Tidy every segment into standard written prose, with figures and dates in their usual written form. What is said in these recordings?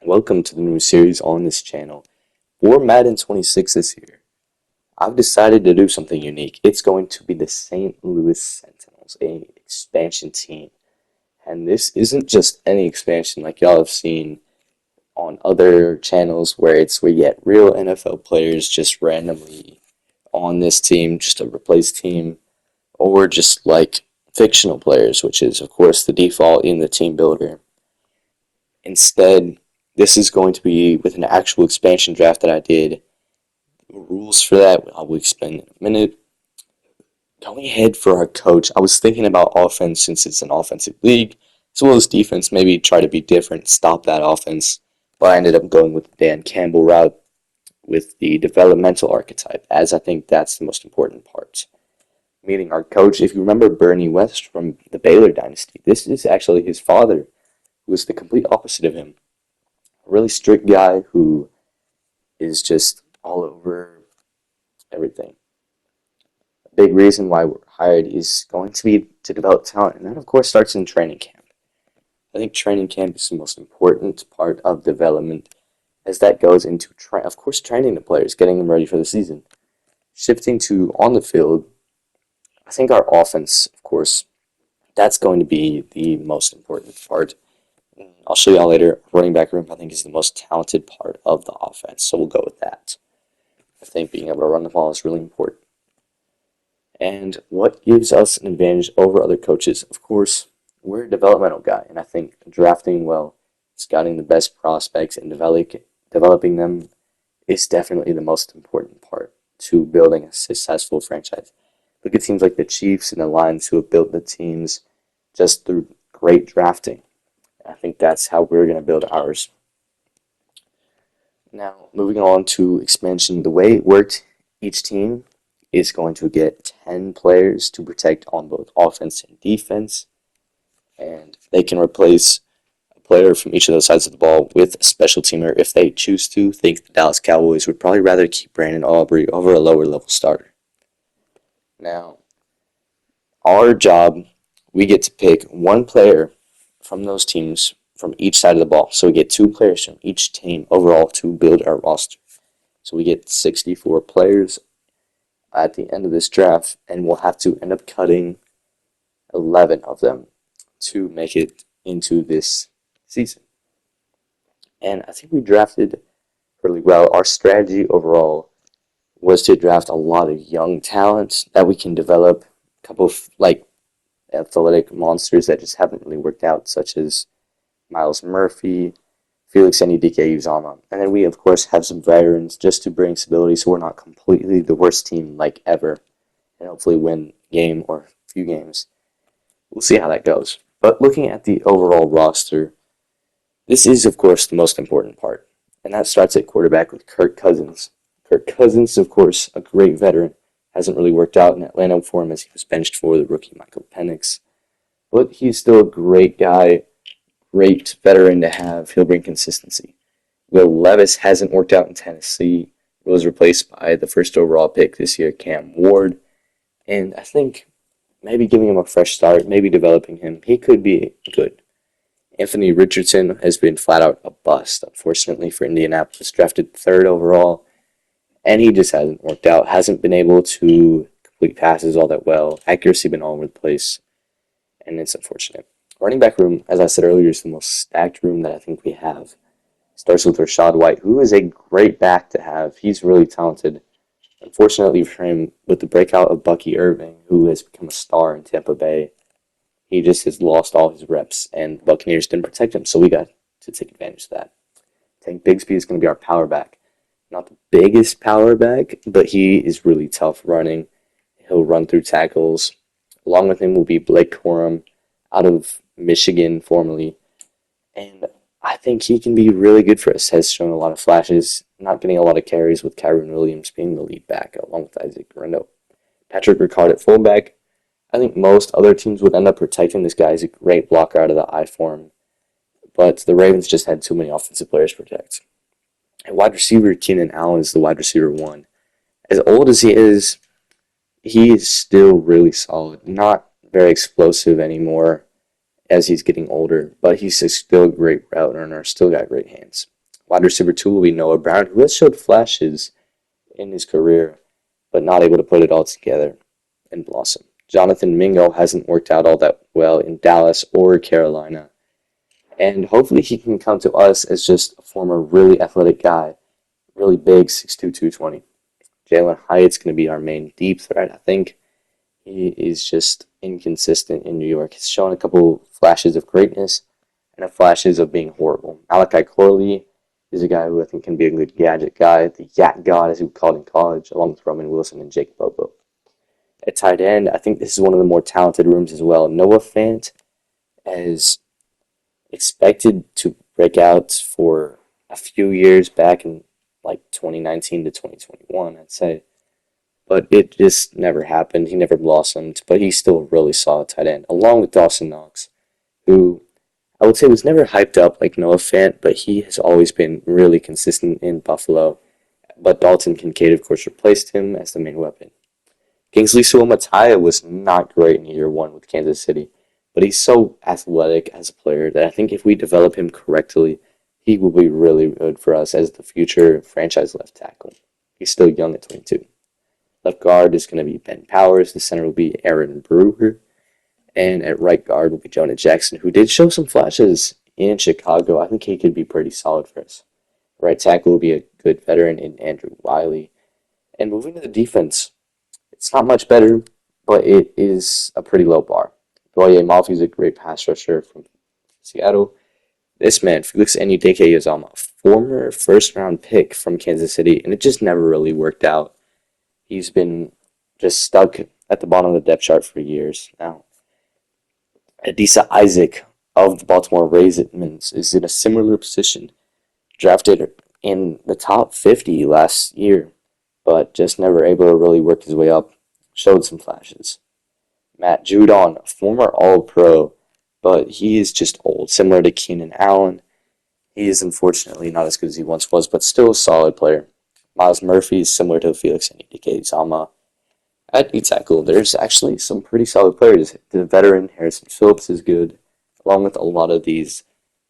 Welcome to the new series on this channel. For Madden 26 this year, I've decided to do something unique. It's going to be the St. Louis Sentinels, an expansion team. And this isn't just any expansion like y'all have seen on other channels where you get real NFL players just randomly on this team, just a replace team, or just like fictional players, which is of course the default in the team builder. Instead, this is going to be with an actual expansion draft that I did. The rules for that I will explain in a minute. Going ahead for our coach, I was thinking about offense since it's an offensive league, as well as defense, maybe try to be different, stop that offense. But I ended up going with the Dan Campbell route with the developmental archetype, as I think that's the most important part. Meeting our coach, if you remember Bernie West from the Baylor dynasty, this is actually his father, who was the complete opposite of him. A really strict guy who is just all over everything. A big reason why we're hired is going to be to develop talent, and that of course starts in training camp. I think training camp is the most important part of development, as that goes into, of course, training the players, getting them ready for the season. Shifting to on the field, I think our offense, of course, that's going to be the most important part. I'll show y'all later. Running back room, I think, is the most talented part of the offense, so we'll go with that. I think being able to run the ball is really important. And what gives us an advantage over other coaches? Of course, we're a developmental guy, and I think drafting well, scouting the best prospects, and developing them is definitely the most important part to building a successful franchise. Look at teams like the Chiefs and the Lions who have built the teams just through great drafting. I think that's how we're going to build ours. Now, moving on to expansion, the way it worked, each team is going to get 10 players to protect on both offense and defense, and they can replace a player from each of those sides of the ball with a special teamer if they choose to. Think the Dallas Cowboys would probably rather keep Brandon Aubrey over a lower level starter. Now, our job, we get to pick one player from those teams from each side of the ball. So we get 2 players from each team overall to build our roster. So we get 64 players at the end of this draft, and we'll have to end up cutting 11 of them to make it into this season. And I think we drafted really well. Our strategy overall was to draft a lot of young talent that we can develop, a couple of athletic monsters that just haven't really worked out, such as Miles Murphy, Felix Anudike-Uzomah. And then we, of course, have some veterans just to bring stability so we're not completely the worst team like ever, and hopefully win a game or a few games. We'll see how that goes. But looking at the overall roster, this is, of course, the most important part. And that starts at quarterback with Kirk Cousins. Kirk Cousins, of course, a great veteran. Hasn't really worked out in Atlanta for him as he was benched for the rookie Michael Penix. But he's still a great guy, great veteran to have. He'll bring consistency. Will Levis hasn't worked out in Tennessee. Was replaced by the first overall pick this year, Cam Ward. And I think maybe giving him a fresh start, maybe developing him, he could be good. Anthony Richardson has been flat out a bust, unfortunately, for Indianapolis. Drafted 3rd overall, and he just hasn't worked out. Hasn't been able to complete passes all that well. Accuracy been all over the place, and it's unfortunate. Running back room, as I said earlier, is the most stacked room that I think we have. Starts with Rachaad White, who is a great back to have. He's really talented. Unfortunately for him, with the breakout of Bucky Irving, who has become a star in Tampa Bay, he just has lost all his reps, and the Buccaneers didn't protect him, so we got to take advantage of that. Tank Bigsby is going to be our power back. Not the biggest power back, but he is really tough running. He'll run through tackles. Along with him will be Blake Corum out of Michigan formerly, and I think he can be really good for us. Has shown a lot of flashes, not getting a lot of carries with Kyron Williams being the lead back along with Isaac Guerrero. Patrick Ricard at fullback. I think most other teams would end up protecting this guy. He's a great blocker out of the I form, but the Ravens just had too many offensive players to protect. At wide receiver, Keenan Allen is the wide receiver 1. As old as he is still really solid. Not very explosive anymore, as he's getting older, but he's still a great route runner, still got great hands. Wide receiver 2 will be Noah Brown, who has showed flashes in his career, but not able to put it all together and blossom. Jonathan Mingo hasn't worked out all that well in Dallas or Carolina, and hopefully he can come to us as just a former really athletic guy, really big, 6'2", 220. Jalen Hyatt's going to be our main deep threat, I think. He is just inconsistent in New York. He's shown a couple flashes of greatness and a flashes of being horrible. Malachi Corley is a guy who I think can be a good gadget guy, the Yak God as he was called in college, along with Roman Wilson and Jake Bobo. At tight end, I think this is one of the more talented rooms as well. Noah Fant is expected to break out for a few years back in like 2019 to 2021, I'd say. But it just never happened. He never blossomed, but he's still a really solid tight end, along with Dawson Knox, who I would say was never hyped up like Noah Fant, but he has always been really consistent in Buffalo. But Dalton Kincaid, of course, replaced him as the main weapon. Kingsley Suamataia was not great in year one with Kansas City, but he's so athletic as a player that I think if we develop him correctly, he will be really good for us as the future franchise left tackle. He's still young at 22. Left guard is going to be Ben Powers. The center will be Aaron Brewer. And at right guard will be Jonah Jackson, who did show some flashes in Chicago. I think he could be pretty solid for us. Right tackle will be a good veteran in Andrew Wiley. And moving to the defense, it's not much better, but it is a pretty low bar. Boye Mafi is a great pass rusher from Seattle. This man, Felix Anudike-Uzomah, a former first-round pick from Kansas City, and it just never really worked out. He's been just stuck at the bottom of the depth chart for years now. Adisa Isaac of the Baltimore Ravens is in a similar position, drafted in the top 50 last year, but just never able to really work his way up. Showed some flashes. Matt Judon, a former All-Pro, but he is just old, similar to Keenan Allen. He is unfortunately not as good as he once was, but still a solid player. Miles Murphy is similar to Felix Anudike-Uzomah. At D-tackle, there's actually some pretty solid players. The veteran Harrison Phillips is good, along with a lot of these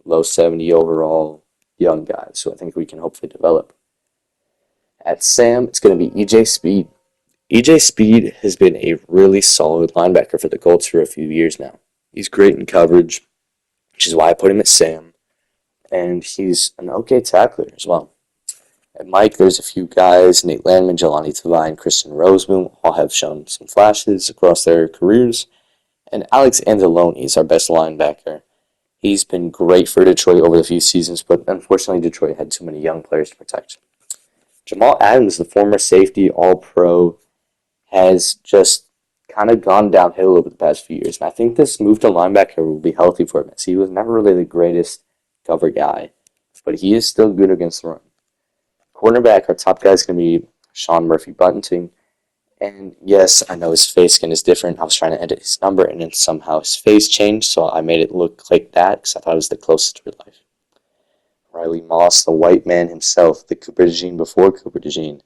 low 70 overall young guys, so I think we can hopefully develop. At Sam, it's going to be EJ Speed. EJ Speed has been a really solid linebacker for the Colts for a few years now. He's great in coverage, which is why I put him at Sam, and he's an okay tackler as well. At Mike, there's a few guys, Nate Landman, Jelani Tavai, and Christian Roseboom, all have shown some flashes across their careers. And Alex Anzalone is our best linebacker. He's been great for Detroit over the few seasons, but unfortunately Detroit had too many young players to protect. Jamal Adams, the former safety All-Pro, has just kind of gone downhill over the past few years. And I think this move to linebacker will be healthy for him, as he was never really the greatest cover guy, but he is still good against the run. Cornerback, our top guy is going to be Sean Murphy Bunting. And yes, I know his face skin is different. I was trying to edit his number, and then somehow his face changed, so I made it look like that because I thought it was the closest to real life. Riley Moss, the white man himself, the Cooper DeJean before Cooper DeJean.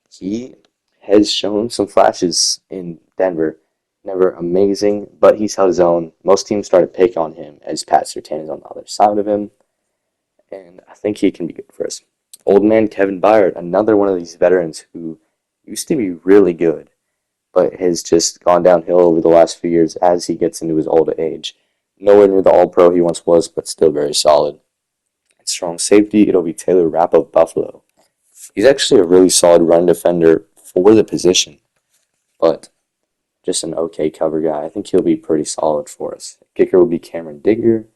He has shown some flashes in Denver. Never amazing, but he's held his own. Most teams started to pick on him as Pat Surtain is on the other side of him, and I think he can be good for us. Old man Kevin Byard, another one of these veterans who used to be really good, but has just gone downhill over the last few years as he gets into his older age. Nowhere near the All-Pro he once was, but still very solid. At strong safety, it'll be Taylor Rapp of Buffalo. He's actually a really solid run defender for the position, but just an okay cover guy. I think he'll be pretty solid for us. Kicker will be Cameron Digger,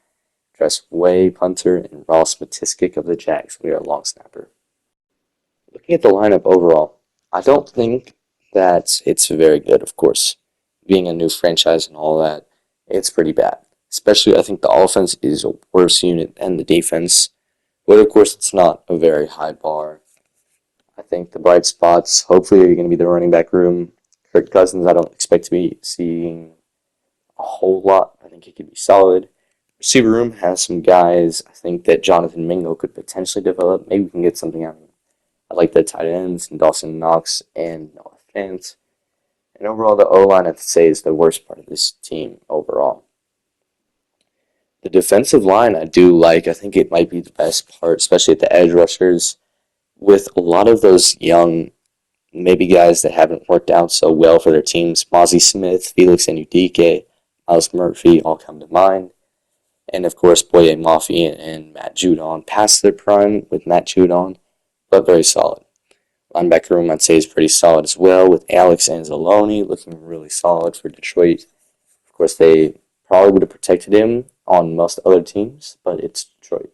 Tress Way, punter, and Ross Matiskik of the Jags. We are a long snapper. Looking at the lineup overall, I don't think that it's very good, of course. Being a new franchise and all that, it's pretty bad. Especially, I think the offense is a worse unit than the defense. But, of course, it's not a very high bar. I think the bright spots, hopefully, are going to be the running back room. Kirk Cousins, I don't expect to be seeing a whole lot. I think he could be solid. Receiver room has some guys. I think that Jonathan Mingo could potentially develop. Maybe we can get something out of him. I like the tight ends, and Dawson Knox and Noah Fant. And overall, the O-line, I'd say, is the worst part of this team overall. The defensive line I do like. I think it might be the best part, especially at the edge rushers. With a lot of those young, maybe guys that haven't worked out so well for their teams, Mozzie Smith, Felix Anudike, Miles Murphy all come to mind. And of course, Boye Mafi and Matt Judon past their prime with Matt Judon, but very solid. Linebacker room, I'd say, is pretty solid as well, with Alex Anzalone looking really solid for Detroit. Of course, they probably would have protected him on most other teams, but it's Detroit.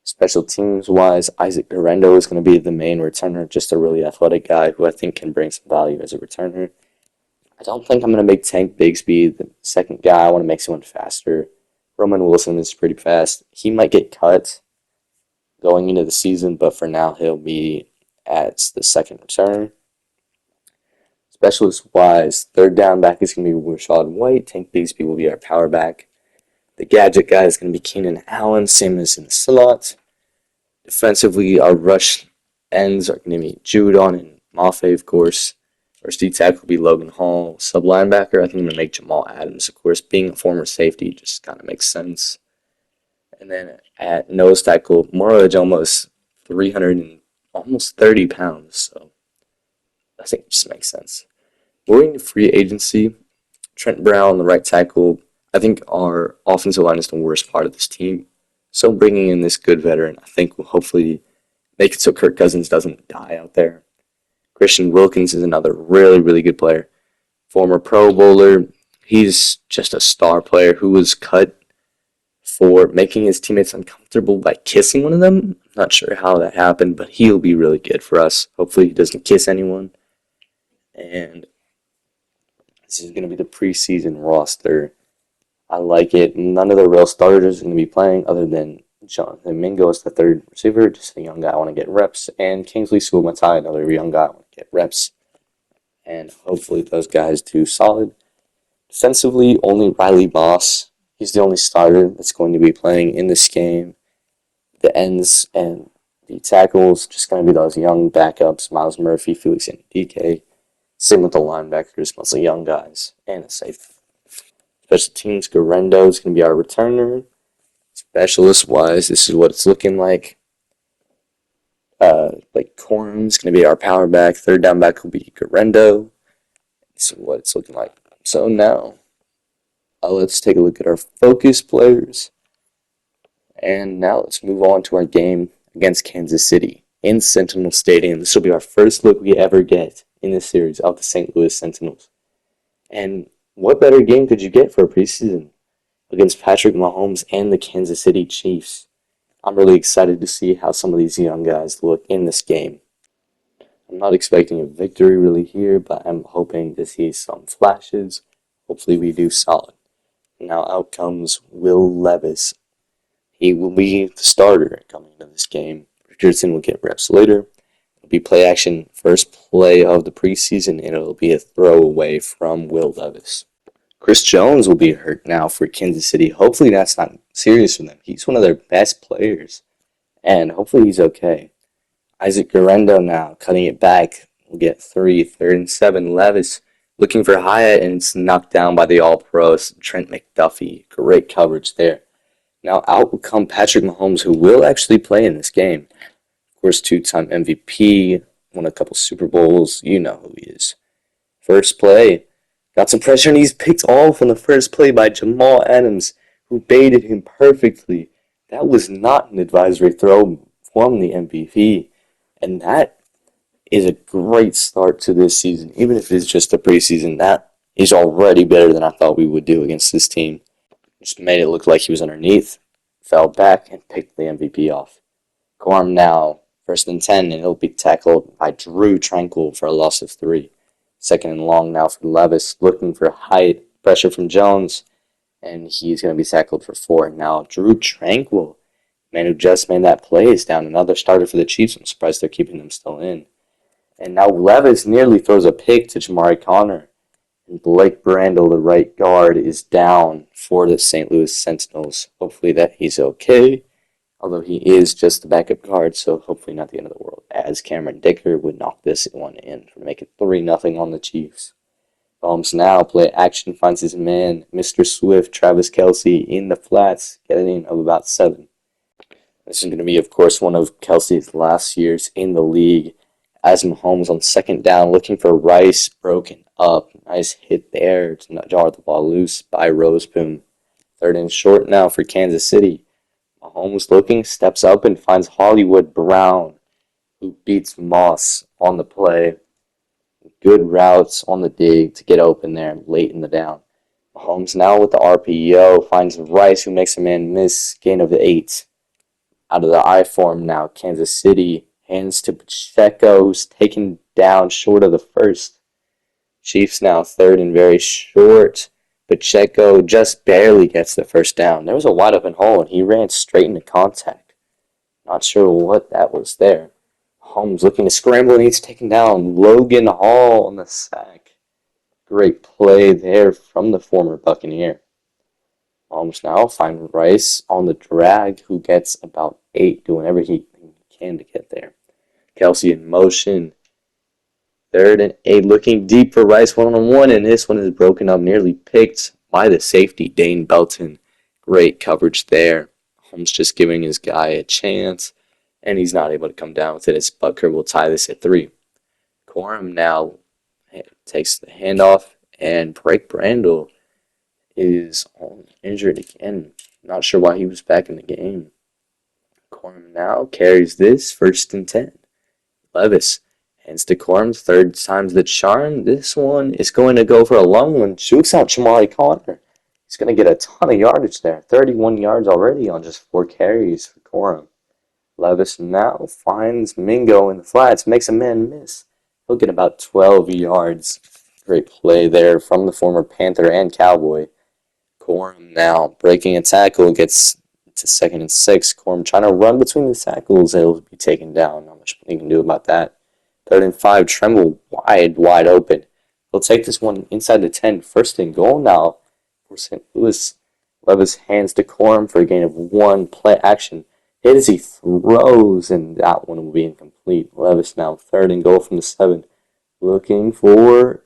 Special teams wise, Isaac Guerrero is going to be the main returner, just a really athletic guy who I think can bring some value as a returner. I don't think I'm going to make Tank Bigsby the second guy. I want to make someone faster. Roman Wilson is pretty fast. He might get cut going into the season, but for now he'll be as the second returner. Specialist wise, third down back is going to be Rashad White. Tank Bigsby will be our power back. The gadget guy is going to be Keenan Allen, same as in the slot. Defensively, our rush ends are going to be Judon and Mafe, of course. First D tackle will be Logan Hall. Sub linebacker, I think I'm going to make Jamal Adams. Of course, being a former safety just kind of makes sense. And then at nose tackle, Mora almost 300 and almost 30 pounds. So I think it just makes sense. Moving to free agency, Trent Brown, the right tackle. I think our offensive line is the worst part of this team. So bringing in this good veteran, I think will hopefully make it so Kirk Cousins doesn't die out there. Christian Wilkins is another really, really good player. Former Pro Bowler. He's just a star player who was cut for making his teammates uncomfortable by kissing one of them. Not sure how that happened, but he'll be really good for us. Hopefully he doesn't kiss anyone. And this is going to be the preseason roster. I like it. None of the real starters are going to be playing other than Jonathan Mingo as the third receiver, just a young guy I want to get reps, and Kingsley Suamatai, another young guy I want to get reps. And hopefully those guys do solid. Defensively, only Riley Moss. He's the only starter that's going to be playing in this game. The ends and the tackles just going to be those young backups, Miles Murphy, Felix Anudike. Same with the linebackers, mostly young guys, and a safety. Special teams, Guerrero is going to be our returner. Specialist-wise, this is what it's looking like. Corum is going to be our power back. Third down back will be Guerrero. This is what it's looking like. So now, let's take a look at our focus players. And now let's move on to our game against Kansas City in Sentinel Stadium. This will be our first look we ever get in this series of the St. Louis Sentinels. And what better game could you get for a preseason against Patrick Mahomes and the Kansas City Chiefs? I'm really excited to see how some of these young guys look in this game. I'm not expecting a victory really here, but I'm hoping to see some flashes. Hopefully we do solid. Now out comes Will Levis. He will be the starter coming into this game. Richardson will get reps later. It'll be play action, first play of the preseason, and it'll be a throwaway from Will Levis. Chris Jones will be hurt now for Kansas City. Hopefully that's not serious for them. He's one of their best players, and hopefully he's okay. Isaac Guerrero now cutting it back. We'll get 3rd and 7. Levis looking for Hyatt, and it's knocked down by the All-Pros, Trent McDuffie. Great coverage there. Now out will come Patrick Mahomes, who will actually play in this game. Of course, 2-time MVP, won a couple Super Bowls. You know who he is. First play. Got some pressure, and he's picked off on the first play by Jamal Adams, who baited him perfectly. That was not an advisory throw from the MVP, and that is a great start to this season. Even if it's just a preseason, that is already better than I thought we would do against this team. Just made it look like he was underneath, fell back, and picked the MVP off. Gorm now, 1st and 10, and it'll be tackled by Drew Tranquil for a loss of 3. 2nd and long now for Levis, looking for height, pressure from Jones, and he's going to be tackled for 4. Now, Drew Tranquil, man who just made that play, is down. Another starter for the Chiefs. I'm surprised they're keeping him still in. And now Levis nearly throws a pick to Jamari Connor. And Blake Brandel, the right guard, is down for the St. Louis Sentinels. Hopefully that he's okay, although he is just the backup guard, so hopefully not the end of the world, as Cameron Dicker would knock this one in to make it 3-0 on the Chiefs. Now, play action finds his man, Mr. Swift, Travis Kelce, in the flats, getting of about 7. This is going to be, of course, one of Kelce's last years in the league. As Mahomes on second down, looking for Rice, broken up. Nice hit there to not jar the ball loose by Roseboom. Third and short now for Kansas City. Mahomes looking, steps up and finds Hollywood Brown, who beats Moss on the play. Good routes on the dig to get open there late in the down. Mahomes now with the RPO finds Rice, who makes a man miss. Gain of 8. Out of the I form now, Kansas City hands to Pacheco, who's taken down short of the first. Chiefs now third and very short. Pacheco just barely gets the first down. There was a wide open hole, and he ran straight into contact. Not sure what that was there. Holmes looking to scramble, and he's taken down. Logan Hall on the sack. Great play there from the former Buccaneer. Holmes now find Rice on the drag, who gets about 8, doing everything he can to get there. Kelce in motion. Third and 8, looking deep for Rice, one-on-one, and this one is broken up, nearly picked by the safety, Dane Belton. Great coverage there. Holmes just giving his guy a chance, and he's not able to come down with it as Butker will tie this at 3. Corum now takes the handoff, and Blake Brandel is injured again. Not sure why he was back in the game. Corum now carries this, 1st and 10. Levis hands to Corum, third time's the charm. This one is going to go for a long one. Shoots out Jamali Connor. He's going to get a ton of yardage there. 31 yards already on just 4 carries for Corum. Levis now finds Mingo in the flats, makes a man miss. He'll get about 12 yards. Great play there from the former Panther and Cowboy. Corum now breaking a tackle, gets to 2nd and 6. Corum trying to run between the tackles. He'll be taken down. Not much he can do about that. 3rd and 5. Tremble wide open. He'll take this one inside the 10. 1st and goal now for St. Louis. Levis hands to Corum for a gain of 1. Play action. Hit as he throws, and that one will be incomplete. Levis now 3rd and goal from the 7. Looking for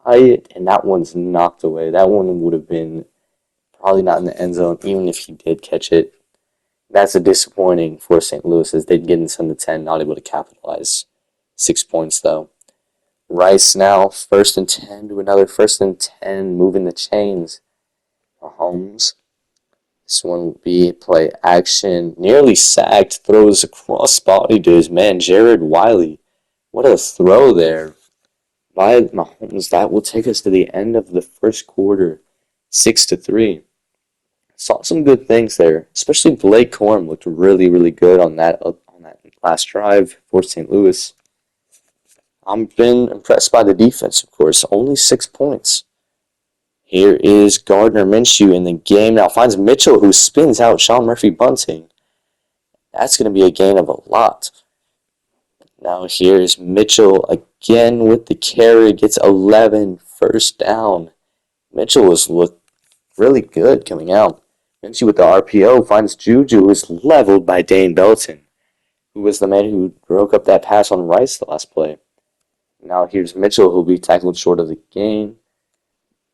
Hyatt, and that one's knocked away. That one would have been probably not in the end zone, even if he did catch it. That's a disappointing for St. Louis, as they'd get inside the 10, not able to capitalize. 6 points, though. Rice now, 1st and 10 to another 1st and 10, moving the chains. Mahomes. This one will be play action. Nearly sacked, throws a cross body to his man, Jared Wiley. What a throw there by Mahomes. That will take us to the end of the first quarter, 6-3. Saw some good things there, especially Blake Corum looked really, really good on that last drive for St. Louis. I've been impressed by the defense, of course. Only 6 points. Here is Gardner Minshew in the game. Now finds Mitchell, who spins out Sean Murphy-Bunting. That's going to be a gain of a lot. Now here's Mitchell again with the carry. Gets 11, 1st down. Mitchell was looked really good coming out. Minshew with the RPO finds Juju, who is leveled by Dane Belton, who was the man who broke up that pass on Rice the last play. Now here's Mitchell, who will be tackled short of the gain.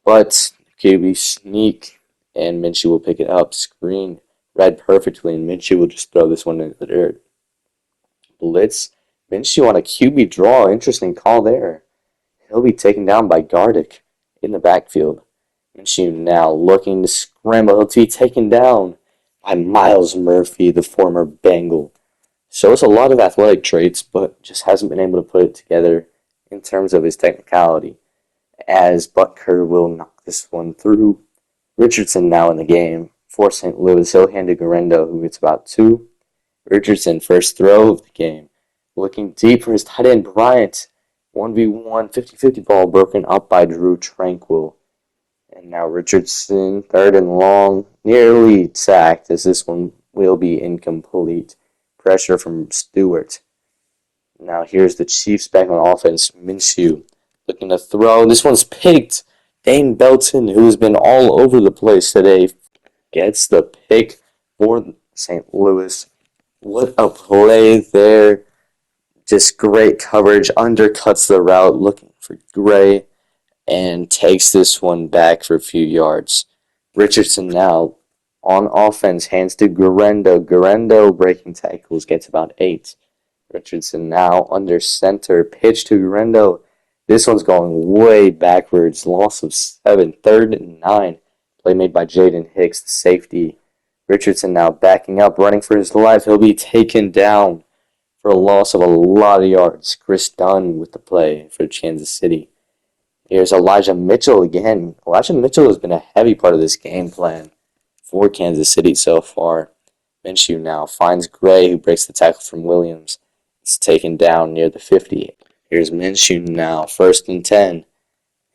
But QB sneak, and Minshew will pick it up. Screen read perfectly, and Minshew will just throw this one into the dirt. Blitz. Minshew on a QB draw. Interesting call there. He'll be taken down by Gardick in the backfield. Minshew now looking to scramble. He'll be taken down by Miles Murphy, the former Bengal. Shows a lot of athletic traits, but just hasn't been able to put it together in terms of his technicality, as Butker will knock this one through. Richardson now in the game for St. Louis. He'll hand to Garendo, who gets about 2. Richardson, first throw of the game. Looking deep for his tight end, Bryant. 1v1, 50-50 ball broken up by Drew Tranquil. And now Richardson, 3rd and long, nearly sacked, as this one will be incomplete. Pressure from Stewart. Now here's the Chiefs back on offense. Minshew looking to throw. This one's picked. Dane Belton, who's been all over the place today, gets the pick for St. Louis. What a play there. Just great coverage. Undercuts the route. Looking for Gray. and takes this one back for a few yards. Richardson now on offense, hands to Guerrero. Guerrero breaking tackles, gets about 8. Richardson now under center, pitch to Guerrero. This one's going way backwards, loss of 7, 3rd and 9. Play made by Jaden Hicks, the safety. Richardson now backing up, running for his life. He'll be taken down for a loss of a lot of yards. Chris Dunn with the play for Kansas City. Here's Elijah Mitchell again. Elijah Mitchell has been a heavy part of this game plan for Kansas City so far. Minshew now finds Gray, who breaks the tackle from Williams. It's taken down near the 50. Here's Minshew now, 1st and 10.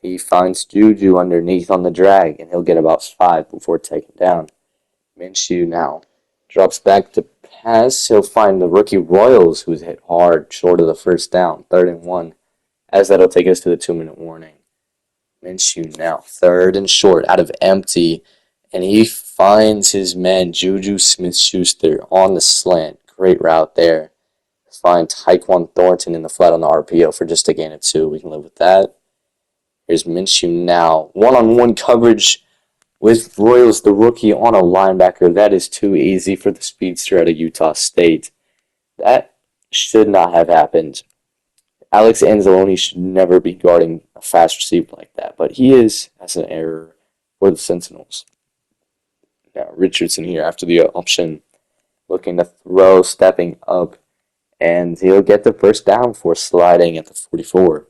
He finds Juju underneath on the drag, and he'll get about 5 before taken down. Minshew now drops back to pass. He'll find the rookie Royals, who's hit hard, short of the first down, 3rd and 1, as that'll take us to the 2-minute warning. Minshew now, 3rd and short, out of empty, and he finds his man, Juju Smith-Schuster, on the slant. Great route there. Find Tyquan Thornton in the flat on the RPO for just a gain of 2. We can live with that. Here's Minshew now. One-on-one coverage with Royals, the rookie, on a linebacker. That is too easy for the speedster out of Utah State. That should not have happened. Alex Anzalone should never be guarding a fast receiver like that, but he is. That's an error for the Sentinels. Now Richardson here after the option, looking to throw, stepping up, and he'll get the first down for sliding at the 44.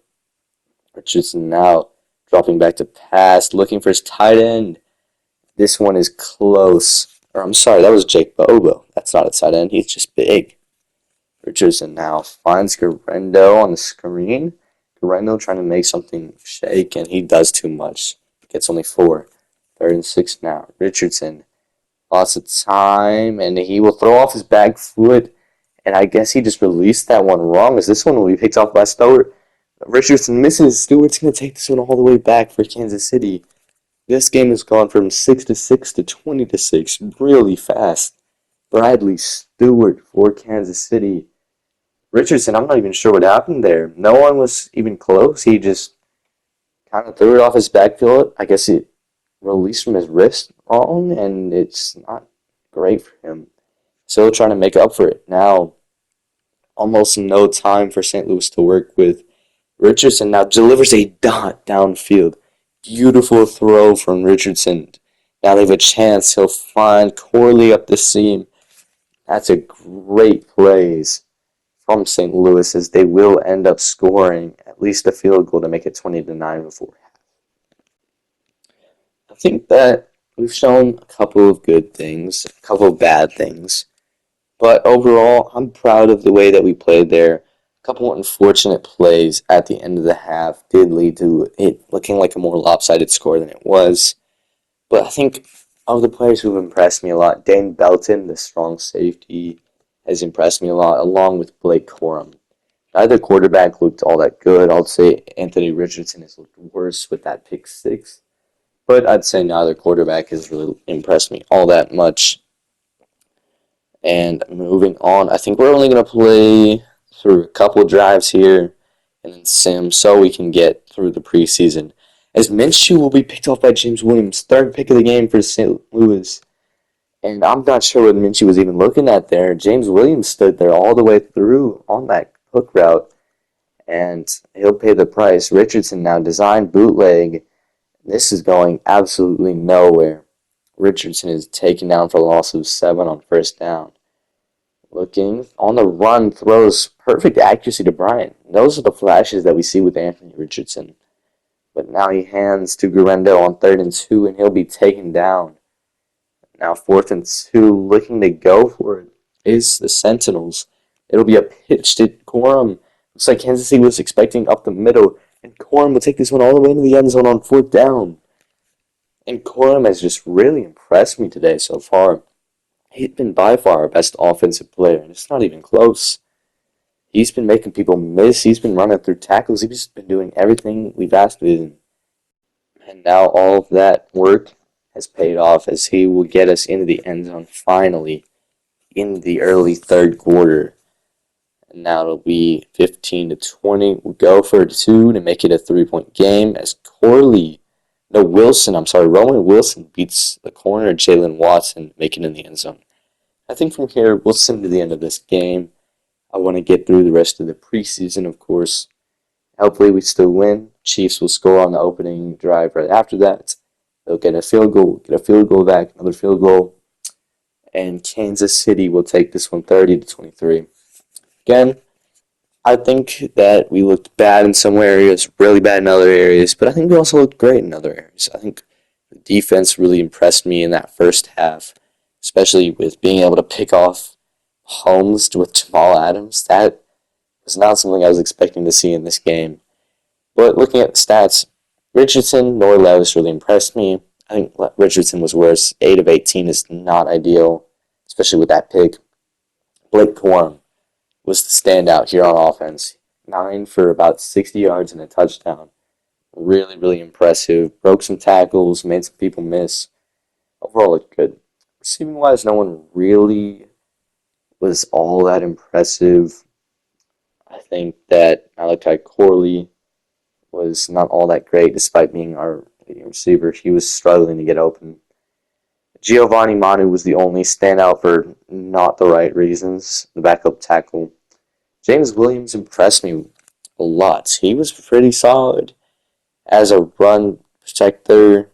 Richardson now dropping back to pass, looking for his tight end. This one is close. Or I'm sorry, that was Jake Bobo. That's not a tight end. He's just big. Richardson now finds Guerrero on the screen. Guerrero trying to make something shake, and he does too much. Gets only 4. 3rd and 6 now. Richardson, lots of time, and he will throw off his back foot. And I guess he just released that one wrong, as this one will be picked off by Stewart. Richardson misses. Stewart's going to take this one all the way back for Kansas City. This game has gone from 6-6 to 20-6 really fast. Bradley Stewart for Kansas City. Richardson, I'm not even sure what happened there. No one was even close. He just kind of threw it off his back foot. I guess it released from his wrist wrong, and it's not great for him. Still trying to make up for it. Now, almost no time for St. Louis to work with. Richardson now delivers a dot downfield. Beautiful throw from Richardson. Now they have a chance. He'll find Corley up the seam. That's a great plays from St. Louis, as they will end up scoring at least a field goal to make it 20-9 before half. I think that we've shown a couple of good things, a couple of bad things. But overall, I'm proud of the way that we played there. A couple unfortunate plays at the end of the half did lead to it looking like a more lopsided score than it was. But I think of the players who've impressed me a lot, Dane Belton, the strong safety, has impressed me a lot, along with Blake Corum. Neither quarterback looked all that good. I'd say Anthony Richardson has looked worse with that pick 6. But I'd say neither quarterback has really impressed me all that much. And moving on, I think we're only going to play through a couple drives here and then sim so we can get through the preseason. As Minshew will be picked off by James Williams, 3rd pick of the game for St. Louis. And I'm not sure what Minshew was even looking at there. James Williams stood there all the way through on that hook route, and he'll pay the price. Richardson now designed bootleg. This is going absolutely nowhere. Richardson is taken down for a loss of 7 on 1st down. Looking on the run, throws perfect accuracy to Bryant. Those are the flashes that we see with Anthony Richardson. But now he hands to Guerrero on 3rd and 2, and he'll be taken down. Now 4th and 2, looking to go for it is the Sentinels. It'll be a pitch to Corum. Looks like Kansas City was expecting up the middle, and Corum will take this one all the way into the end zone on 4th down. And Corum has just really impressed me today so far. He's been by far our best offensive player, and it's not even close. He's been making people miss. He's been running through tackles. He's been doing everything we've asked of him. And now all of that work has paid off, as he will get us into the end zone finally in the early 3rd quarter. And now it'll be 15-20. We'll go for 2 to make it a 3-point game as Roman Wilson beats the corner Jalen Watson, making it in the end zone. I think from here, we'll sim to the end of this game. I want to get through the rest of the preseason, of course. Hopefully, we still win. Chiefs will score on the opening drive right after that. They'll get a field goal back, another field goal, and Kansas City will take this one 30-23. Again, I think that we looked bad in some areas, really bad in other areas, but I think we also looked great in other areas. I think the defense really impressed me in that first half, especially with being able to pick off Holmes with Jamal Adams. That was not something I was expecting to see in this game. But looking at the stats, Richardson nor Levis really impressed me. I think Richardson was worse. 8 of 18 is not ideal, especially with that pick. Blake Corum was the standout here on offense. 9 for about 60 yards and a touchdown. Really, really impressive. Broke some tackles, made some people miss. Overall, looked good. Receiving wise, no one really was all that impressive. I think that Malachi Corley was not all that great despite being our leading receiver. He was struggling to get open. Giovanni Manu was the only standout for not the right reasons, the backup tackle. James Williams impressed me a lot. He was pretty solid as a run protector,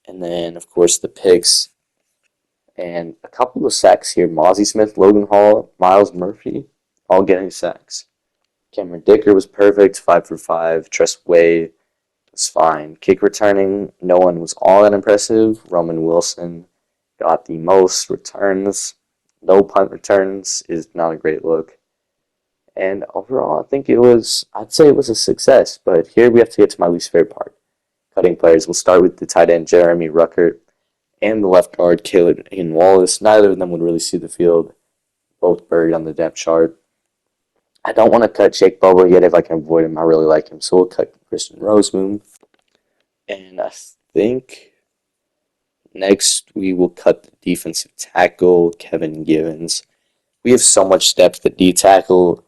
and then, of course, the picks. And a couple of sacks here. Mozzie Smith, Logan Hall, Miles Murphy, all getting sacks. Cameron Dicker was perfect, 5 for 5. Tress Way was fine. Kick returning, no one was all that impressive. Roman Wilson got the most returns. No punt returns is not a great look. And overall, I'd say it was a success. But here we have to get to my least favorite part. Cutting players. We'll start with the tight end, Jeremy Ruckert, and the left guard, Caleb Ian Wallace. Neither of them would really see the field. Both buried on the depth chart. I don't want to cut Jake Bobo yet if I can avoid him. I really like him. So we'll cut Christian Rosemoon. And I think next we will cut the defensive tackle, Kevin Givens. We have so much depth at D tackle,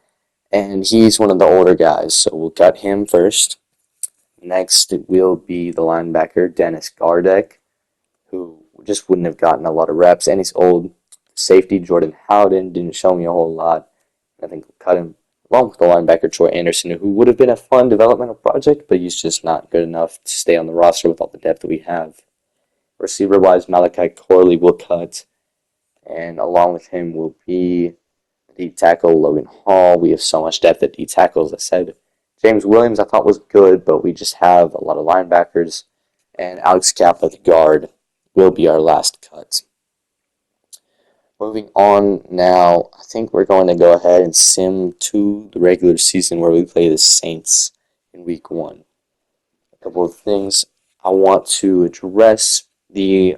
and he's one of the older guys, so we'll cut him first. Next it will be the linebacker, Dennis Gardeck, who just wouldn't have gotten a lot of reps, and he's old. Safety, Jordan Howden, didn't show me a whole lot. I think we'll cut him, along with the linebacker, Troy Anderson, who would have been a fun developmental project, but he's just not good enough to stay on the roster with all the depth that we have. Receiver-wise, Malachi Corley will cut, and along with him will be D tackle Logan Hall. We have so much depth at D tackle, as I said. James Williams I thought was good, but we just have a lot of linebackers, and Alex Kappa, the guard, will be our last cut. Moving on now, I think we're going to go ahead and sim to the regular season where we play the Saints in week 1. A couple of things. I want to address the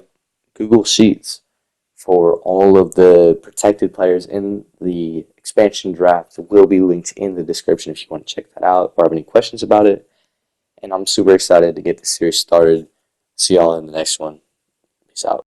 Google Sheets for all of the protected players in the expansion draft. Will be linked in the description if you want to check that out or have any questions about it. And I'm super excited to get this series started. See y'all in the next one. Peace out.